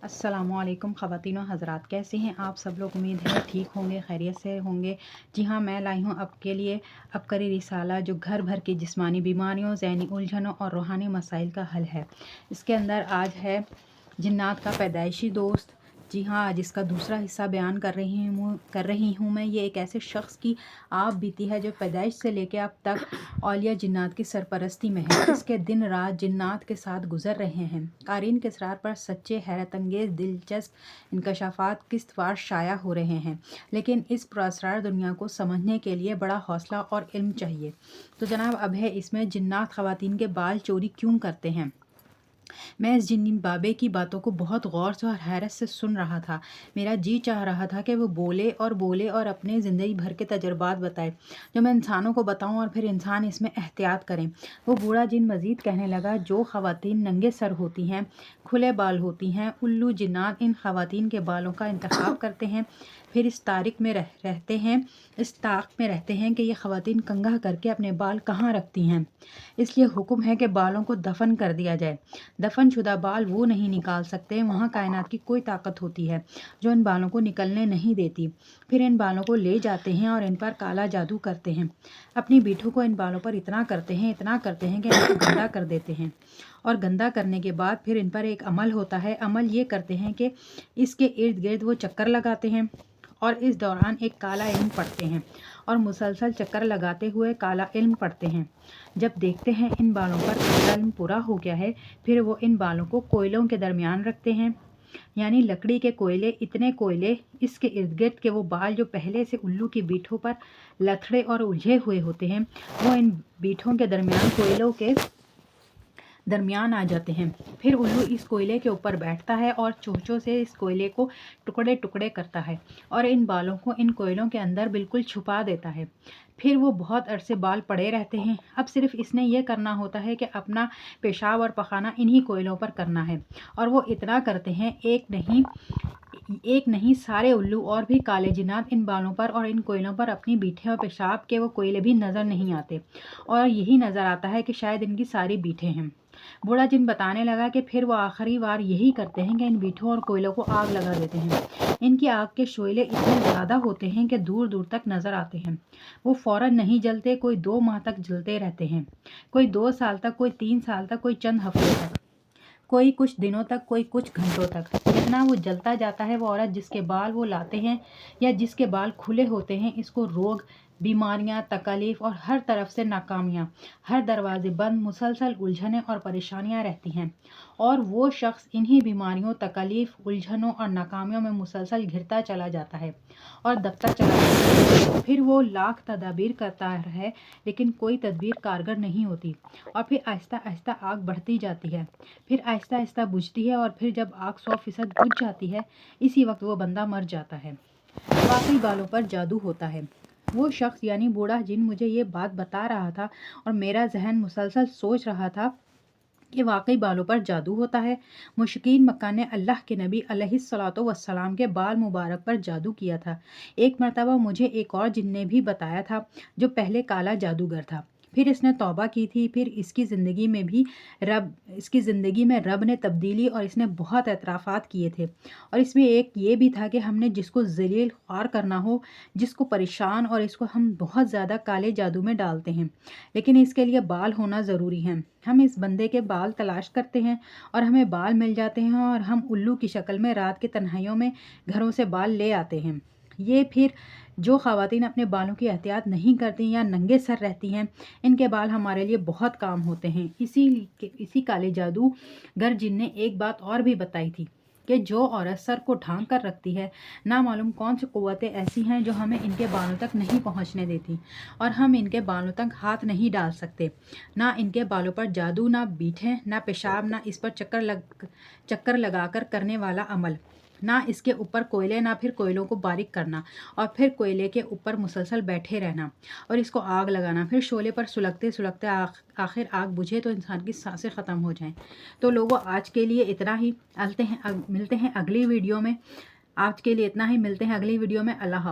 अस्सलामुअलैकुम ख़वातीन व हज़रात, कैसे हैं आप सब लोग। उम्मीद है ठीक होंगे, खैरियत से होंगे। जी हाँ, मैं लाई हूँ आपके लिए अबकरी रिसाला जो घर भर की जिस्मानी बीमारियों, ज़हनी उलझनों और रूहानी मसाइल का हल है। इसके अंदर आज है जिन्नात का पैदाइशी दोस्त। जी हाँ, आज इसका दूसरा हिस्सा बयान कर रही हूँ मैं। ये एक ऐसे शख्स की आप बीती है जो पैदाइश से लेकर अब तक औलिया जिन्नात की सरपरस्ती में है। इसके दिन रात जिन्नात के साथ गुजर रहे हैं। क़ारीन के इसरार पर सच्चे, हैरत अंगेज़, दिलचस्प इंकशाफात किस्तवार शाया हो रहे हैं, लेकिन इस पुरअसरार दुनिया को समझने के लिए बड़ा हौसला और इल्म चाहिए। तो जनाब, अब है इसमें जिन्नात ख़वातीन के बाल चोरी क्यों करते हैं। मैं इस जिन्नी बाबे की बातों को बहुत गौर से और हैरत से सुन रहा था। मेरा जी चाह रहा था कि वो बोले और अपने ज़िंदगी भर के तजुर्बात बताए, जो मैं इंसानों को बताऊं और फिर इंसान इसमें एहतियात करें। वो बूढ़ा जिन मज़ीद कहने लगा, जो ख़वातीन नंगे सर होती हैं, खुले बाल होती हैं, उल्लू जिन्नात इन ख़वातीन के बालों का इंतखाब करते हैं, फिर इस ताक में रहते हैं कि ये ख़वातीन कंघा करके अपने बाल कहाँ रखती हैं। इसलिए हुक्म है कि बालों को दफन कर दिया जाए। दफनशुदा बाल वो नहीं निकाल सकते। वहाँ कायनात की कोई ताकत होती है जो इन बालों को निकलने नहीं देती। फिर इन बालों को ले जाते हैं और इन पर काला जादू करते हैं। अपनी बीठों को इन बालों पर इतना करते हैं कि इनको गंदा कर देते हैं। और गंदा करने के बाद फिर इन पर एक अमल होता है। अमल ये करते हैं कि इसके इर्द गिर्द वो चक्कर लगाते हैं और इस दौरान एक काला इल्म पढ़ते हैं और मुसलसल चक्कर लगाते हुए काला इल्म पढ़ते हैं। जब देखते हैं इन बालों पर काला इल्म पूरा हो गया है, फिर वो इन बालों को कोयलों के दरमियान रखते हैं, यानी लकड़ी के कोयले, इतने कोयले इसके इर्द गिर्द के वो बाल जो पहले से उल्लू की बीठों पर लथड़े और उलझे हुए होते हैं, वो इन बीठों के दरमियान कोयलों के दरमियान आ जाते हैं। फिर उल्लू इस कोयले के ऊपर बैठता है और चोंचों से इस कोयले को टुकड़े टुकड़े करता है और इन बालों को इन कोयलों के अंदर बिल्कुल छुपा देता है। फिर वो बहुत अरसे बाल पड़े रहते हैं। अब सिर्फ इसने ये करना होता है कि अपना पेशाब और पखाना इन्हीं कोयलों पर करना है, और वो इतना करते हैं, एक नहीं सारे उल्लू और भी काले जिन्नात इन बालों पर और इन कोयलों पर अपनी बीठें और पेशाब के वो कोयले भी नज़र नहीं आते, और यही नज़र आता है कि शायद इनकी सारी बीठें हैं। बूढ़ा जिन बताने लगा कि फिर वो आखिरी बार यही करते हैं कि इन बीठों और कोयलों को आग लगा देते हैं। इनकी आग के शोले इतने ज़्यादा होते हैं कि दूर दूर तक नज़र आते हैं। वो फ़ौरन नहीं जलते, कोई 2 माह तक जलते रहते हैं, कोई 2 साल तक, कोई 3 साल तक, कोई चंद हफ्तों तक, कोई कुछ दिनों तक, कोई कुछ घंटों तक। जितना वो जलता जाता है, वो औरत जिसके बाल वो लाते हैं या जिसके बाल खुले होते हैं, इसको रोग, बीमारियां, तकलीफ़ और हर तरफ से नाकामियां, हर दरवाजे बंद, मुसलसल उलझनें और परेशानियां रहती हैं। और वो शख्स इन्हीं बीमारियों, तकलीफ़, उलझनों और नाकामियों में मुसलसल घिरता चला जाता है और दबता चला जाता है। फिर वो लाख तदाबीर करता है, लेकिन कोई तदबीर कारगर नहीं होती। और फिर आहिस्ता आहिस्ता आग बढ़ती जाती है, फिर आहिस्ता आहिस्ता बुझती है, और फिर जब आग 100% बुझ जाती है, इसी वक्त वो बंदा मर जाता है। वाकई बालों पर जादू होता है। वो शख्स यानी बूढ़ा जिन मुझे ये बात बता रहा था और मेरा जहन मुसलसल सोच रहा था कि वाकई बालों पर जादू होता है। मुशकिन मक्का ने अल्लाह के नबी अलैहिस्सलातो वस्सलाम के बाल मुबारक पर जादू किया था। एक मरतबा मुझे एक और जिन ने भी बताया था, जो पहले काला जादूगर था। फिर इसने तौबा की थी। फिर इसकी ज़िंदगी में रब ने तब्दीली और इसने बहुत एतराफ़ात किए थे। और इसमें एक ये भी था कि हमने जिसको ज़लील ख्वार करना हो, जिसको परेशान, और इसको हम बहुत ज़्यादा काले जादू में डालते हैं, लेकिन इसके लिए बाल होना ज़रूरी है। हम इस बंदे के बाल तलाश करते हैं और हमें बाल मिल जाते हैं, और हम उल्लू की शक्ल में रात की तन्हाइयों में घरों से बाल ले आते हैं। ये फिर जो ख़वातीन अपने बालों की एहतियात नहीं करती या नंगे सर रहती हैं, इनके बाल हमारे लिए बहुत काम होते हैं। इसी काले जादूगर जिन ने एक बात और भी बताई थी कि जो औरत सर को ढांक कर रखती है, ना मालूम कौन सी क़ुव्वतें ऐसी हैं जो हमें इनके बालों तक नहीं पहुंचने देती, और हम इनके बालों तक हाथ नहीं डाल सकते। ना इनके बालों पर जादू, ना बीठें, ना पेशाब, ना इस पर चक्कर लगाकर करने वाला अमल, ना इसके ऊपर कोयले, ना फिर कोयलों को बारीक करना और फिर कोयले के ऊपर मुसलसल बैठे रहना और इसको आग लगाना, फिर शोले पर सुलगते सुलगते आखिर आग बुझे तो इंसान की सांसें ख़त्म हो जाएं। तो लोगों, आज के लिए इतना ही। मिलते हैं अगली वीडियो में। आज के लिए इतना ही, मिलते हैं अगली वीडियो में। अल्लाह हाफ़िज़।